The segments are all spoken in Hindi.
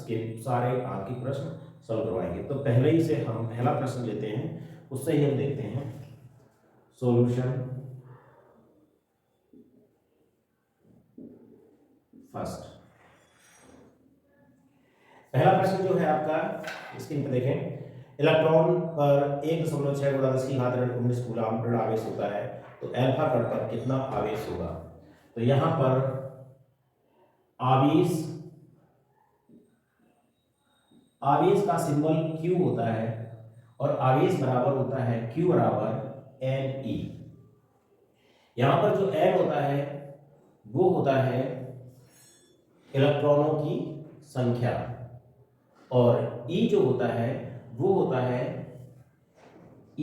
इसके सारे आपके प्रश्न सॉल्व करवाएंगे। तो पहले ही से हम पहला प्रश्न लेते हैं, उससे ही हम देखते हैं सॉल्यूशन फर्स्ट। पहला प्रश्न जो है आपका स्क्रीन पर देखें, इलेक्ट्रॉन पर 1.6 × 10⁻19 कूलम्ब ऋण आवेश होता है, तो अल्फा कण पर कितना आवेश होगा। तो यहां पर आवेश का सिंबल Q होता है और आवेश बराबर होता है Q बराबर NE। यहां पर जो N होता है वो होता है इलेक्ट्रॉनों की संख्या और E जो होता है वो होता है E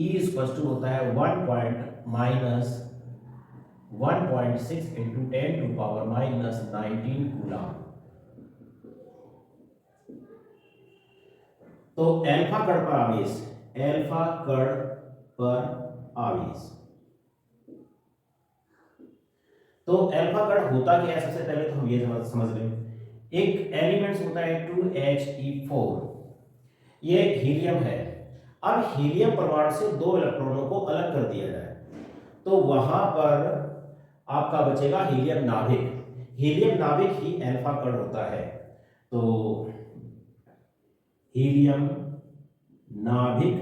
होता है 1.6 × 10⁻19 कूलम्ब। तो अल्फा कण पर आवेश, अल्फा कण पर आवेश, तो अल्फा कण होता क्या है सबसे पहले तो हम ये समझ लें। एक एलिमेंट्स होता है 2He4, ये हीलियम है। अब हीलियम परमाणु से 2 इलेक्ट्रॉनों को अलग कर दिया जाए तो वहां पर आपका बचेगा हीलियम नाभिक। हीलियम नाभिक ही अल्फा कण होता है। तो हीलियम नाभिक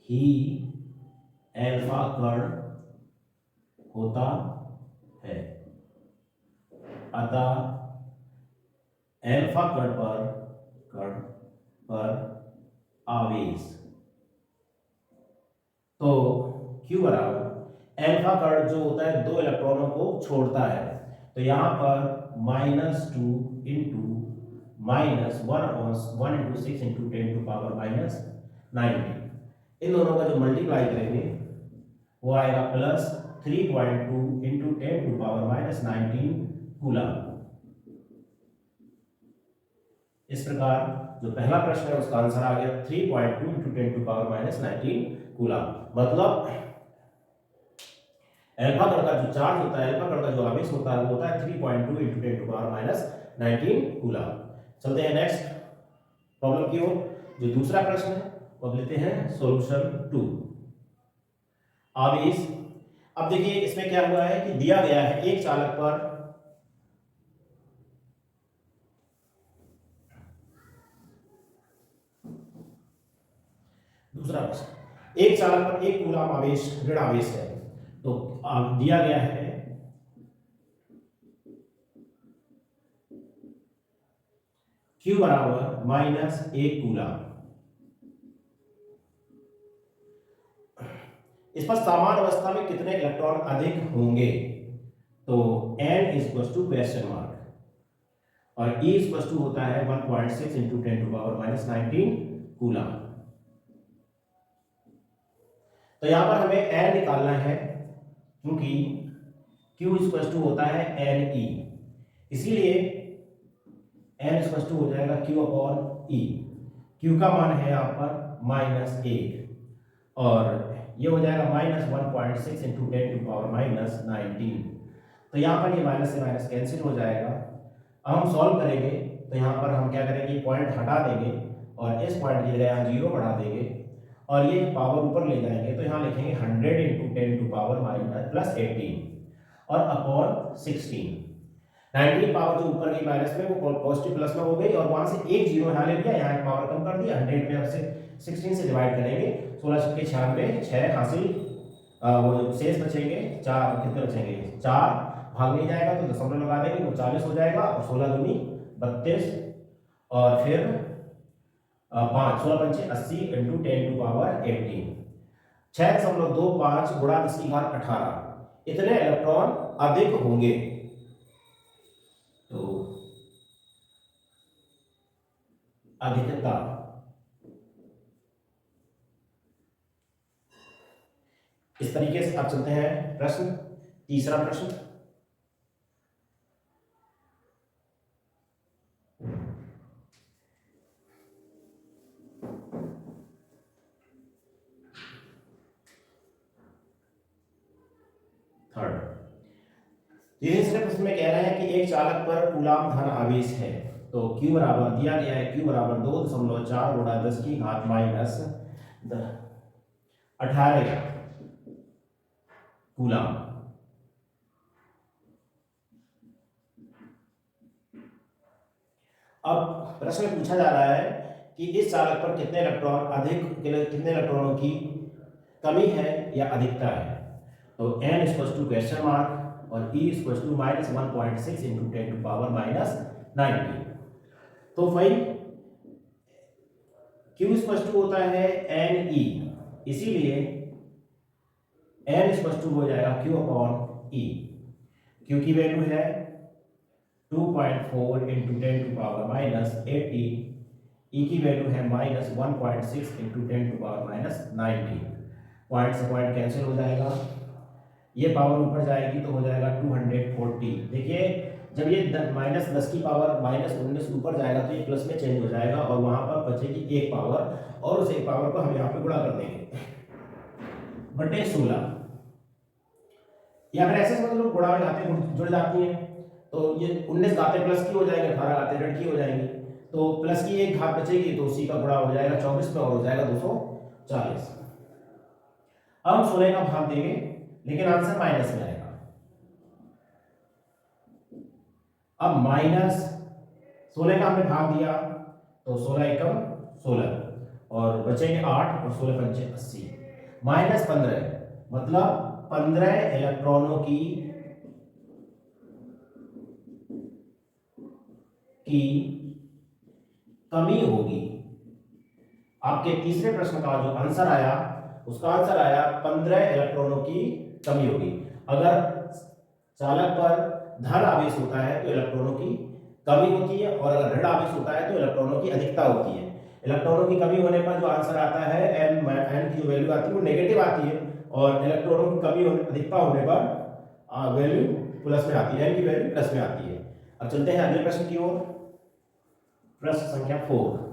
ही अल्फा कण होता है। अतः अल्फा कण पर आवेश, तो Q बराबर अल्फा कण जो होता है 2 इलेक्ट्रॉनों को छोड़ता है, तो यहां पर -2 × -1 × 6 × 10⁻19, इन दोनों का जो मल्टीप्लाई करेंगे वो आएगा +3.2 × 10⁻19 कूलम्ब। इस प्रकार जो पहला प्रश्न है उसका आंसर आ गया 3.2 × 10⁻19 कूलम्ब। मतलब अल्फा कण का जो चार्ज होता है, अल्फा कण का जो आवेश होता है वो होता है 3.2 × 10⁻19 कूलम्ब। चलते हैं नेक्स्ट प्रॉब्लम की ओर। जो दूसरा प्रश्न है वो लेते हैं सॉल्यूशन 2, आवेश। अब देखिए इसमें क्या हुआ है कि दिया गया है एक चालक पर दूसरा प्रश्न, एक चालक पर 1 कूलम्ब आवेश ऋण आवेश है। तो दिया गया है Q बराबर -1 कूलम्ब। इस पर समान अवस्था में कितने इलेक्ट्रॉन अधिक होंगे। तो N क्वेश्चन मार्क और E होता है 1.6 × 10⁻19 कूलम्ब। तो यहां पर हमें N निकालना है क्योंकि Q होता है Ne, इसीलिए N हो जाएगा Q/E। Q का मान है यहां पर -1 और ये हो जाएगा -1.6 × 10⁻19। तो यहाँ पर ये माइनस से माइनस कैंसिल हो जाएगा। अब हम सॉल्व करेंगे तो यहाँ पर हम क्या करेंगे, पॉइंट हटा देंगे और इस पॉइंट की जगह यहाँ 0 बढ़ा देंगे और ये पावर ऊपर ले जाएंगे तो यहाँ लिखेंगे 100 × 10⁻+18 और अपॉन 16। 19 पावर जो ऊपर गई माइनस में वो पॉजिटिव प्लस में हो गई और वहां से एक 0 यहाँ ले लिया, यहाँ एक पावर कम कर दिया। 100 में से 16 से डिवाइड करेंगे, 16 × 96, 6 हासिल, वो शेष बचेंगे 4, कितने बचेंगे 4, भाग नहीं जाएगा तो दशमलव लगा देंगे, वो 40 हो जाएगा और 16 दूनी 32 और फिर 5, 16 पंचे 80 × 10⁻18, 6.25 × 10⁻18 इतने इलेक्ट्रॉन अधिक होंगे। तो अधिकता इस तरीके से आप चलते हैं प्रश्न, तीसरा प्रश्न। तीसरे प्रश्न में कह रहे हैं कि एक चालक पर कूलम्ब धन आवेश है। तो Q बराबर दिया गया है, Q बराबर 2.4 गुणा 10 की घात माइनस 18 कूलम। अब प्रश्न में पूछा जा रहा है कि इस चालक पर कितने इलेक्ट्रॉनों की कमी है या अधिकता है। तो n equal to question mark और E equal to -1.6 into 10 to power -19। तो भाई Q इक्वल टू होता है NE, इसीलिए n इक्वल टू हो जाएगा Q अपॉन E। Q की वैल्यू है 2.4 इंटू 10 टू पावर -18, E की वैल्यू है -1.6 इंटू 10 टू पावर -19। पॉइंट से पॉइंट कैंसिल हो जाएगा, ये पावर ऊपर जाएगी तो हो जाएगा 240। देखिए जब ये -10 की पावर -19 ऊपर जाएगा तो ये प्लस में चेंज हो जाएगा और वहां पर बचेगी एक पावर, और उस एक पावर को हम यहाँ पे गुणा कर देंगे बटे 16, या फिर ऐसे समझ लो गुणा में घातें जुड़ जाती हैं, तो ये 19 घातें प्लस की हो जाएंगी, 18 घातें ऋण की हो जाएंगी, तो प्लस की एक घात बचेगी तो उसी का गुणा हो जाएगा 24 में और हो जाएगा 240। अब हम 16 का भाग देंगे लेकिन आंसर माइनस में आएगा। अब माइनस 16 का हमने भाग दिया तो 16 एकम 16 और बचेंगे 8 और 16 पंचे 80, -15 मतलब 15 इलेक्ट्रॉनों की कमी होगी। आपके तीसरे प्रश्न का जो आंसर आया उसका आंसर आया 15 इलेक्ट्रॉनों की कमी होगी। अगर चालक पर धन आवेश होता है तो इलेक्ट्रॉनों की कमी होती है, और अगर ऋण आवेश होता है तो इलेक्ट्रॉनों की अधिकता होती है। इलेक्ट्रॉनों की कमी होने पर जो आंसर आता है n की जो वैल्यू आती है वो नेगेटिव आती है, और इलेक्ट्रॉनों की कमी अधिकता होने पर वैल्यू प्लस में आती है, n की वैल्यू प्लस में आती है। अब चलते हैं अगले प्रश्न की ओर, प्रश्न संख्या 4।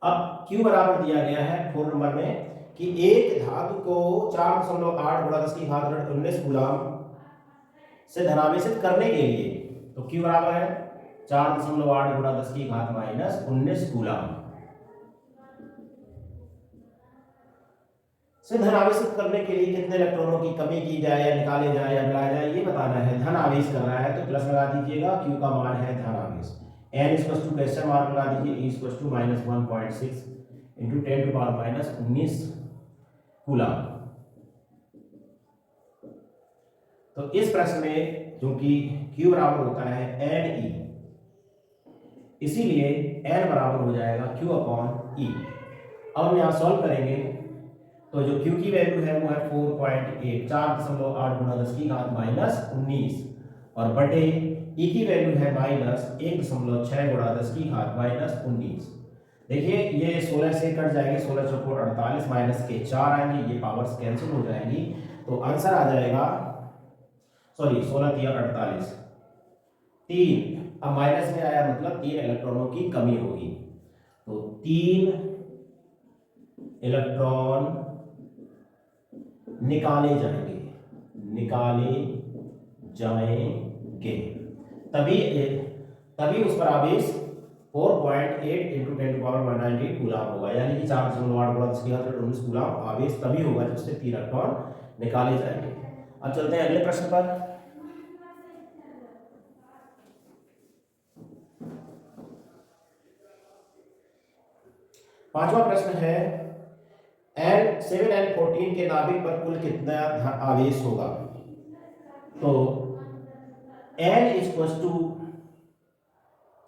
अब Q बराबर दिया गया है 4 नंबर में कि एक धातु को 4.8 गुणा 10 की घात 19 कूलम से धनावेशित करने के लिए, तो Q बराबर है 4.8 गुणा 10 की घात -19 कूलम से धनावेशित करने के लिए कितने इलेक्ट्रॉनों की कमी की जाए या निकाले जाए या मिलाया जाए ये बताना है। धन आवेश करना है तो प्लस लगा दीजिएगा, Q का मान है धन आवेश, n equal to question mark लगा दीजिए, E equal to -1.6 into 10 to power -19 coulomb. तो इस प्रश्न में जो कि Q बराबर होता है NE, इसीलिए n बराबर हो जाएगा Q अपॉन E। अब हम यहाँ सॉल्व करेंगे तो जो Q की वैल्यू है वो है 4.8 4.8 गुणा 10 की घात -19 और बटे E की वैल्यू है -1.6 गुणा 10 की घात -19। देखिए ये 16 से कट जाएंगे, 16 चौको 48 माइनस के 4 आएंगे, ये पावर्स कैंसिल हो जाएंगी तो आंसर आ जाएगा, सॉरी 16 तिया 48 3, अब माइनस में आया मतलब 3 इलेक्ट्रॉनों की कमी होगी, तो 3 इलेक्ट्रॉन निकाले जाएंगे तभी उस पर आवेश 4.8 इंटू 10 टू पावर 19 कूलम होगा, यानी कि 4.8 गुणा 10 की घात 19 कूलम आवेश तभी होगा जब उससे 3 इलेक्ट्रॉन निकाले जाएंगे। अब चलते हैं अगले प्रश्न पर। पांचवा प्रश्न है N7N14 के नाभिक पर कुल कितना आवेश होगा। तो N इक्वल टू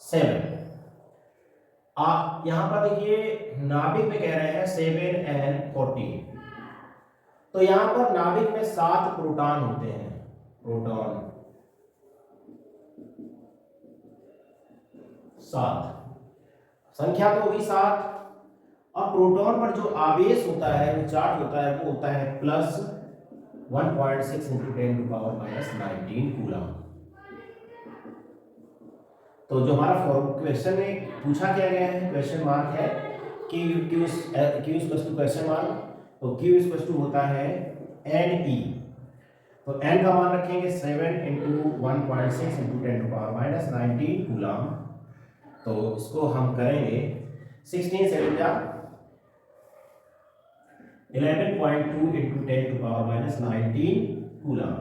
7, यहां पर देखिए नाभिक में कह रहे हैं 7N14, तो यहां पर नाभिक में 7 प्रोटॉन होते हैं, प्रोटॉन 7, संख्या तो होगी 7। अब प्रोटॉन पर जो आवेश होता है जो चार्ज होता है वो होता है plus 1.6 into 10 to power -19 coulomb. तो जो हमारा क्वेश्चन में पूछा क्या गया है, क्वेश्चन मार्क है कि क्वेश्चन मार्क तो Q इक्वल टू होता है Ne। तो n का मान रखेंगे 7 इंटू 1.6 इंटू 10⁻⁻19 कूलम। तो इसको हम करेंगे 16 7 या 11.2 इंटू 10⁻⁻19 कूलम।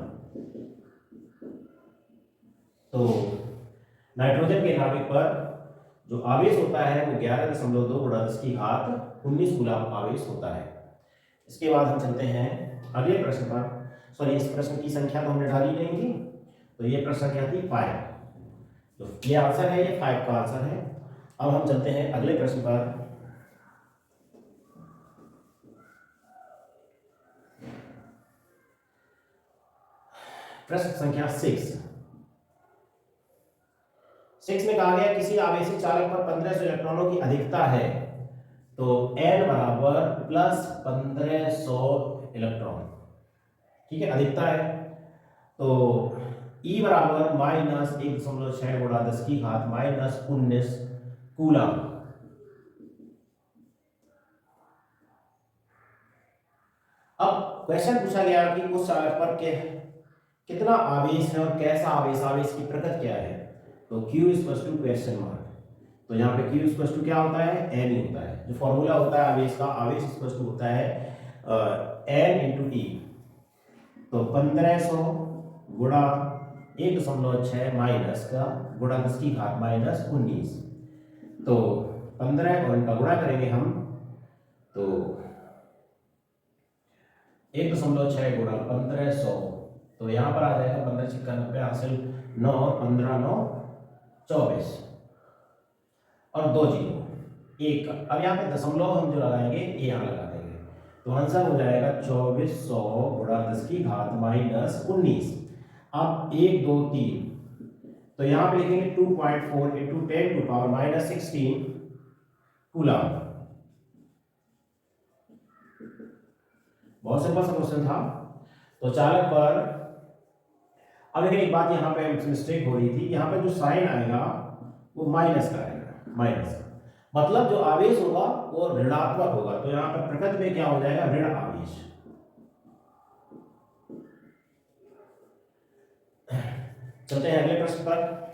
तो नाइट्रोजन के नाभिक पर जो आवेश होता है वो 11.2 गुणा 10⁻19 कूलम आवेश होता है। इसके बाद हम चलते हैं अगले प्रश्न पर। सॉरी, इस प्रश्न की संख्या तो हमने डाली नहीं थी, तो ये प्रश्न क्या थी 5। तो ये आंसर है, ये 5 का आंसर है। अब हम चलते हैं अगले प्रश्न पर। प्रश्न संख्या 6 में कहा गया किसी आवेशित चालक पर 1500 इलेक्ट्रॉनों की अधिकता है, तो n बराबर प्लस 1500 इलेक्ट्रॉन, ठीक है, अधिकता है। तो E बराबर माइनस 1.6 गुणा 10⁻−19 कूलम। अब क्वेश्चन पूछा गया कि उस चालक पर कितना आवेश है और कैसा आवेश, आवेश की प्रकृति क्या है। तो Q equal to question mark. तो यहाँ पे Q इक्वल टू क्या होता है, n ही होता है। जो फॉर्मूला होता है आवेश का, आवेश इक्वल टू होता है n इंटू टी। तो 1500 गुणा 1.6 माइनस का गुणा 10⁻−19। तो 15 और इनका गुणा करेंगे हम, तो 1.6 गुणा 1500, तो यहाँ पर आ जाएगा 15 × 90 हासिल 9 15 9 24 और 2 जीरो 1। अब यहाँ पे दशमलव हम जो लगाएंगे ये यहाँ लगा देंगे, तो आंसर हो जाएगा 2400 गुणा 10⁻−19। अब 1 2 3, तो यहाँ पे लिखेंगे 2.4 इंटू 10⁻16 कूलम। बहुत सिंपल सा क्वेश्चन था। तो चालक पर, अब देखिए एक बात यहाँ पे मिस्टेक हो रही थी, यहाँ पे जो साइन आएगा वो माइनस का आएगा, माइनस का मतलब जो आवेश होगा वो ऋणात्मक होगा। तो यहाँ पर प्रकृति में क्या हो जाएगा, ऋण आवेश। चलते हैं अगले प्रश्न पर।